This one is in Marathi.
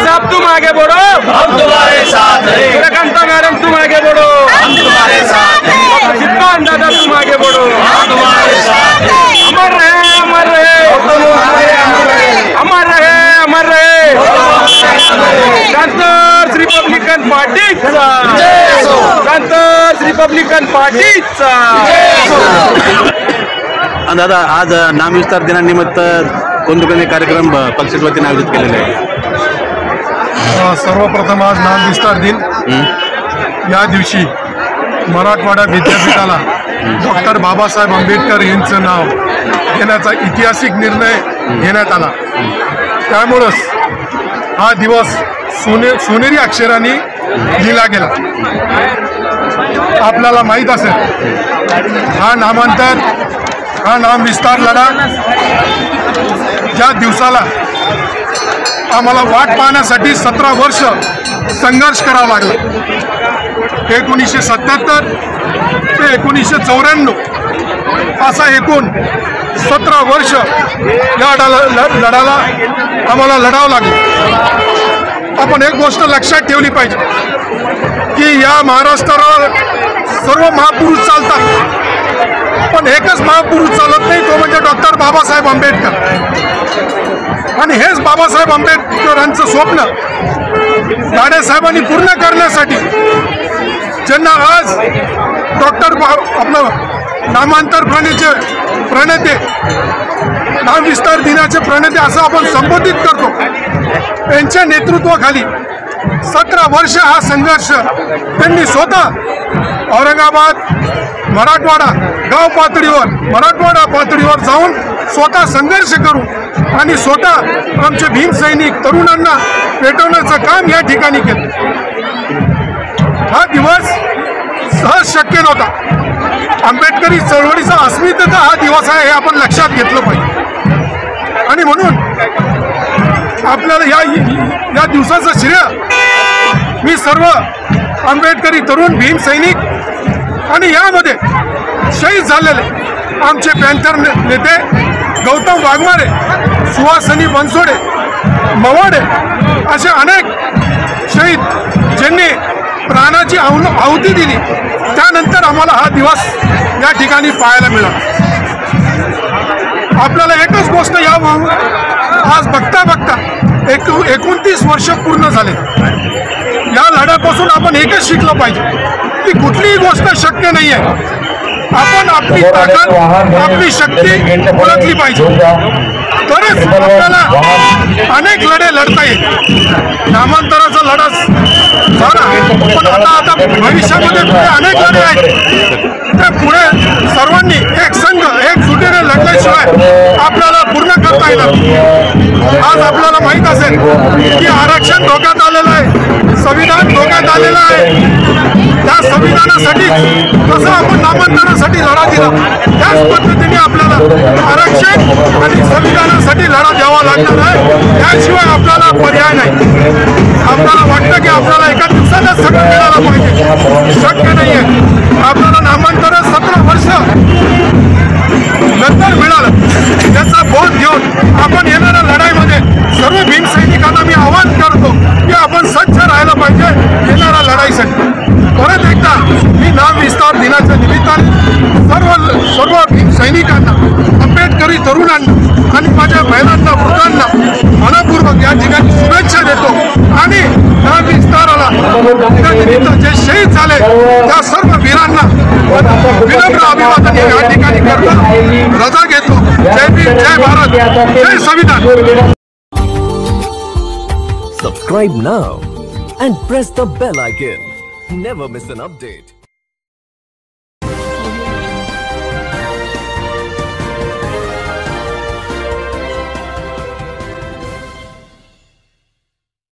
साहब तुम आगे बढ़ो, हम तुम्हारे साथ हैं। सूर्यकांता मैडम तुम आगे बढ़ो, हम तुम्हारे साथ हैं। सिद्धांत दादा तुम आगे बढ़ो, हम तुम्हारे साथ हैं। अमर रहे, अमर रहे, अमर रहे, अमर रहे। कांतर्स रिपब्लिकन पार्टीचा, कांतर्स रिपब्लिकन पार्टीचा। दादा, आज नामविस्तार दिनानिमित्त कोणते कार्यक्रम पक्षाच्या वतीने आयोजित केलेले आहे? सर्वप्रथम आज नामविस्तार दिन या दिवशी मराठवाडा विद्यापीठाला डॉक्टर बाबासाहेब आंबेडकर यांचं नाव घेण्याचा ऐतिहासिक निर्णय घेण्यात आला। त्यामुळेच हा दिवस सोनेरी अक्षरांनी लिहिला गेला। आपल्याला माहीत असेल हा नामविस्तार लढा ज्या दिवसाला आम्हाला वाट पाहण्यासाठी 17 वर्ष संघर्ष करावा लागला। 1977 ते 1994 असा एकूण 17 वर्ष या लढाला आम्हाला लढावं लागलं। आपण एक गोष्ट लक्षात ठेवली पाहिजे की या महाराष्ट्रावर सर्व महापुरुष चालतात, पण एकच महापुरुष चालत नाही, तो म्हणजे डॉक्टर बाबासाहेब आंबेडकर। आणि हेच बाबासाहेब आंबेडकरांचं स्वप्न दादासाहेबांनी पूर्ण करण्यासाठी ज्यांना आज डॉक्टर आपलं नामांतर प्रणेते नामविस्तार दिनाचे प्रणेते असं आपण संबोधित करतो, त्यांच्या नेतृत्वाखाली 17 वर्ष हा संघर्ष त्यांनी स्वतः औरंगाबाद मराठवाडा गाव पातळीवर मराठवाडा पातळीवर जाऊन स्वतः संघर्ष करून आणि स्वतः आमचे भीम सैनिक तरुणांना पेटवण्याचं काम या ठिकाणी केलं। हा दिवस सहज शक्य नव्हता। आंबेडकरी चळवळीचा अस्मितेचा हा दिवस आहे हे आपण लक्षात घेतलं पाहिजे। आणि म्हणून आपल्याला या दिवसाचं श्रेय मी सर्व आंबेडकरी तरुण भीम सैनिक आणि यामध्ये शहीद झालेले आमचे पॅन्थर नेते गौतम वाघमारे, सुहासिनी बनसोडे, मवाडे असे अनेक शहीद ज्यांनी प्राणाची आहुती दिली, त्यानंतर आम्हाला हा दिवस या ठिकाणी पाहायला मिळाला। आपल्याला एकच गोष्ट आज बघता 29 वर्ष पूर्ण झाले। या लढ्यापासून आपण एकच शिकलं पाहिजे की कुठलीही गोष्ट शक्य नाही आहे। आपण आपली ताकद आपली शक्ती ओळखली पाहिजे, तरच आपल्याला अनेक लढे लढता येईल। नामांतराचा लढा झाला, पण आता भविष्यामध्ये पुढे अनेक लढे आहेत, ते पुढे सर्वांनी एक संघ एकजुटीने लढल्याशिवाय आपल्याला पूर्ण करता येणार। आज आपल्याला माहीत असेल की आरक्षण धोक्यात आलेलं आहे, संविधान धोक्यात आलेलं आहे। त्या संविधानासाठी जसं आपण नामांतरासाठी लढा दिला, त्याच पद्धतीने आपल्याला आरक्षण आणि संविधानासाठी लढा द्यावा लागणार आहे। त्याशिवाय आपल्याला पर्याय नाही। आपल्याला वाटतं की आपल्याला एका दिवसातच सगळं मिळालं पाहिजे, शक्य नाही आहे। आपल्याला नामांतर 17 वर्ष नंतर मिळालं, त्याचा बोध घेऊन आपण येणाऱ्या लढाईमध्ये सर्व भीम सैनिकांना मी आवाहन करतो की आपण सज्ज राहायला पाहिजे येणाऱ्या लढाईसाठी। परत एकदा मी नामविस्तार दिनाच्या निमित्ताने सर्व भीम सैनिकांना, आंबेडकरी तरुणांना आणि माझ्या महिलांना, वृद्धांना मनपूर्वक या ठिकाणी शुभेच्छा देतो। आणि नामविस्ताराला निमित्त जे शहीद झाले त्या सर्व वीरांना विनम्र अभिवादन या ठिकाणी करतो, रजा घेतो। जय भीम, जय भारत, जय संविधान। Subscribe now and press the bell icon. Never miss an update.